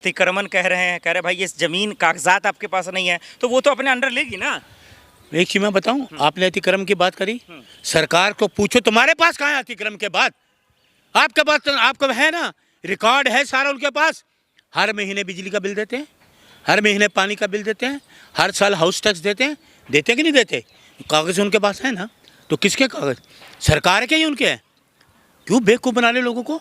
अतिक्रमण कह रहे हैं, कह रहे भाई ये ज़मीन कागजात आपके पास नहीं है, तो वो तो अपने अंडर लेगी ना। एक चीज मैं बताऊं, आपने अतिक्रम की बात करी, सरकार को पूछो तुम्हारे पास कहाँ है अतिक्रम के बाद? आपके पास तो आपको है ना, रिकॉर्ड है सारा उनके पास। हर महीने बिजली का बिल देते हैं, हर महीने पानी का बिल देते हैं, हर साल हाउस टैक्स देते हैं। देते कि नहीं देते? कागज़ उनके पास है ना। तो किसके कागज़? सरकार के ही उनके हैं। क्यों बेवकूफ़ बना ले लोगों को?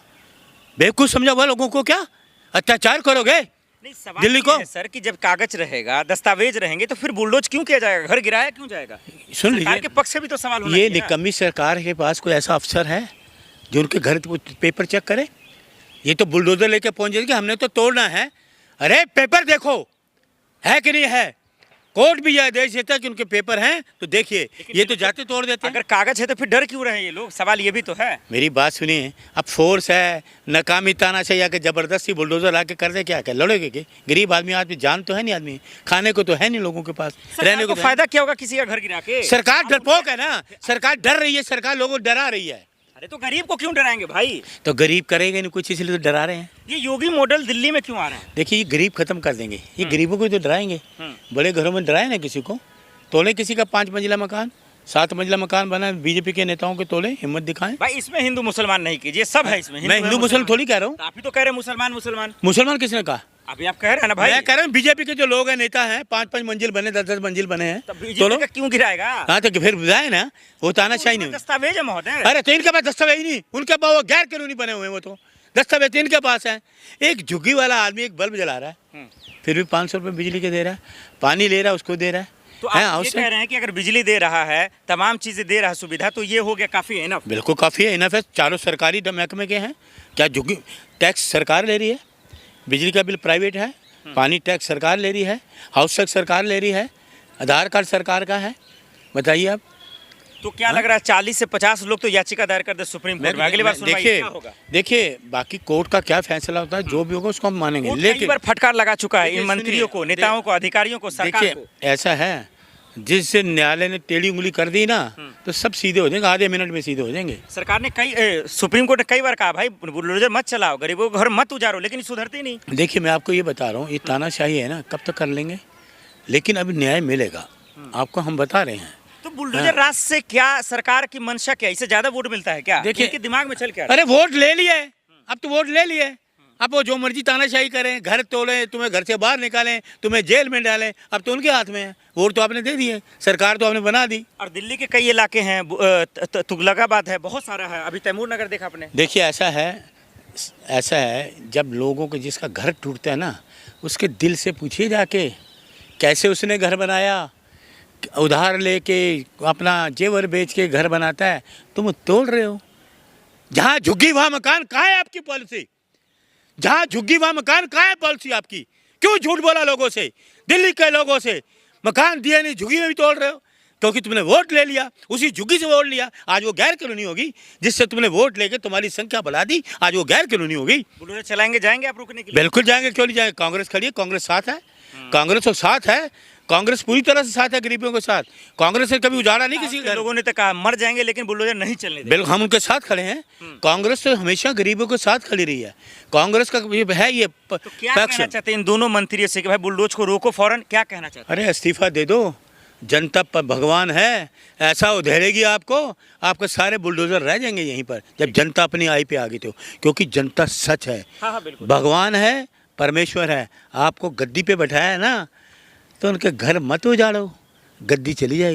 बेवकूफ़ समझा हुआ लोगों को? क्या अत्याचार करोगे नहीं, सवाल दिल्ली को? है सर कि जब कागज रहेगा, दस्तावेज रहेंगे, तो फिर बुलडोज क्यों किया जाएगा? घर गिराया क्यों जाएगा? सुन सरकार लीजिए, के पक्ष से भी तो सवाल होना ये चाहिए ना। निकम्मी सरकार के पास कोई ऐसा अफसर है जो उनके घर पेपर चेक करे? ये तो बुलडोजर लेके पहुंच जाएगी, हमने तो तोड़ना है। अरे पेपर देखो है कि नहीं है। कोर्ट भी यह आदेश देता है कि उनके पेपर हैं तो देखिए, ये तो जाते तोड़ देते हैं। अगर कागज है तो फिर डर क्यों रहे ये लोग? सवाल ये भी तो है। मेरी बात सुनिए, अब फोर्स है, नाकामी तानाशाही आके जबरदस्ती बुलडोजर आके कर दे, क्या क्या लड़ोगे? कि गरीब आदमी, आदमी जान तो है नहीं, आदमी खाने को तो है नहीं लोगों के पास, रहने को तो फायदा क्या होगा किसी का घर गिरा के? सरकार डरपोक है ना, सरकार डर रही है, सरकार लोगों को डरा रही है। अरे तो गरीब को क्यों डराएंगे भाई? तो गरीब करेगा नहीं कुछ, इसलिए तो डरा रहे हैं। ये योगी मॉडल दिल्ली में क्यों आ रहा है? देखिए, ये गरीब खत्म कर देंगे, ये गरीबों को तो डराएंगे। बड़े घरों में डराए ना किसी को, तोले किसी का 5 मंजिला मकान, 7 मंजिला मकान बना, बीजेपी के नेताओं के तोले, हिम्मत दिखाएं। भाई इसमें हिंदू मुसलमान नहीं कीजिए, सब है इसमें। मैं हिंदू मुसलमान थोड़ी कह रहा हूँ। आप ही तो कह रहे हैं मुसलमान मुसलमान। मुसलमान किसने कहा? अभी आप कह रहे हैं ना भाई। मैं कह रहा हूँ बीजेपी के जो लोग हैं, नेता हैं, 5-5 मंजिल बने, 10-10 मंजिल बने हैं, तब बीजेपी का क्यों गिराएगा? हाँ तो फिर बुझाए ना, वो तानाशाही नहीं। दस्तावेज है महोदय। अरे तो इनके पास दस्तावेज नहीं, उनके पास वो गैर कानूनी बने हुए हैं, वो तो दस्तावेज इनके पास है। एक झुग्गी वाला आदमी एक बल्ब जला रहा है, फिर भी 500 रुपये बिजली के दे रहा है, पानी ले रहा है उसको दे रहा है। तो आप ये कह रहे हैं कि अगर बिजली दे रहा है, तमाम चीजें दे रहा है, सुविधा, तो ये हो गया काफी है इनफ? बिल्कुल काफ़ी है, इनफ है। चारों सरकारी महकमे के हैं। क्या झुग्गी टैक्स सरकार ले रही है, बिजली का बिल प्राइवेट है, पानी टैक्स सरकार ले रही है, हाउस टैक्स सरकार ले रही है, आधार कार्ड सरकार का है। बताइए आप। तो क्या लग रहा है 40 से 50 लोग तो याचिका दायर कर दे सुप्रीम कोर्ट में, अगली बार सुनवाई क्या होगा? देखिए बाकी कोर्ट का क्या फैसला होता है, जो भी होगा उसको हम मानेंगे। लेकिन बार फटकार लगा चुका है इन मंत्रियों को, नेताओं को, अधिकारियों को, सरकार को। ऐसा है, जिससे न्यायालय ने टेढ़ी उंगली कर दी ना, तो सब सीधे हो जाएंगे, आधे मिनट में सीधे हो जाएंगे। सरकार ने सुप्रीम कोर्ट ने कई बार कहा भाई बुलडोजर मत चलाओ, गरीबों को घर मत उजारो, लेकिन सुधरती नहीं। देखिए मैं आपको ये बता रहा हूँ, ये तानाशाही है ना, कब तक कर लेंगे? लेकिन अभी न्याय मिलेगा, आपको हम बता रहे हैं। तो बुलडोजर राज से क्या सरकार की मंशा क्या? इससे ज्यादा वोट मिलता है क्या? देखिए इनके दिमाग में चल क्या? अरे वोट ले लिए, अब तो वोट ले लिए, अब वो जो मर्जी तानाशाही करें, घर तोड़ें, तुम्हें घर से बाहर निकालें, तुम्हें जेल में डालें, अब तो उनके हाथ में है। वोट तो आपने दे दिए, सरकार तो आपने बना दी। और दिल्ली के कई इलाके हैं, तुगलकाबाद है, बहुत सारा है, अभी तैमूर नगर देखा आपने? देखिए ऐसा है, जब लोगों को जिसका घर टूटता है ना, उसके दिल से पूछिए जाके कैसे उसने घर बनाया। उधार लेके अपना जेवर बेच के घर बनाता है, तुम तोड़ रहे हो। जहाँ झुग्गी वहाँ मकान, कहाँ है आपकी पॉलिसी? जहाँ झुग्गी वहाँ मकान, कहाँ है पॉलिसी आपकी? क्यों झूठ बोला लोगों से, दिल्ली के लोगों से? मकान दिया नहीं, झुग्गी में भी तोड़ रहे हो, क्योंकि तुमने वोट ले लिया, उसी झुग्गी से वोट लिया। आज वो गैर कानूनी होगी, जिससे तुमने वोट लेके तुम्हारी संख्या बढ़ा दी, आज वो गैर कानूनी होगी। बुलडोजर चलाएंगे, जाएंगे आप रोकने के लिए? बिल्कुल जाएंगे, क्यों नहीं जाएंगे? कांग्रेस खड़ी है, कांग्रेस साथ है, कांग्रेस तो साथ है, कांग्रेस पूरी तरह से साथ है गरीबों के साथ। कांग्रेस ने कभी उजाड़ा नहीं किसी के। लोगों ने तो कहा मर जाएंगे लेकिन बुलडोजर नहीं चलने देंगे। बिल्कुल हम उनके साथ खड़े हैं। कांग्रेस तो हमेशा गरीबों के साथ खड़ी रही है। कांग्रेस का है ये तो क्या कहना चाहते हैं इन दोनों मंत्रियों से कि भाई बुलडोज को रोको फौरन? क्या कहना चाहते हैं? अरे इस्तीफा दे दो, जनता पर भगवान है, ऐसा उधेड़ेगी आपको, आपके सारे बुलडोजर रह जाएंगे यहीं पर, जब जनता अपनी आई पे आ गई तो। क्योंकि जनता सच है, भगवान है, परमेश्वर है, आपको गद्दी पे बैठाया है ना, तो उनके घर मत उजाड़ो, गद्दी चली जाएगी।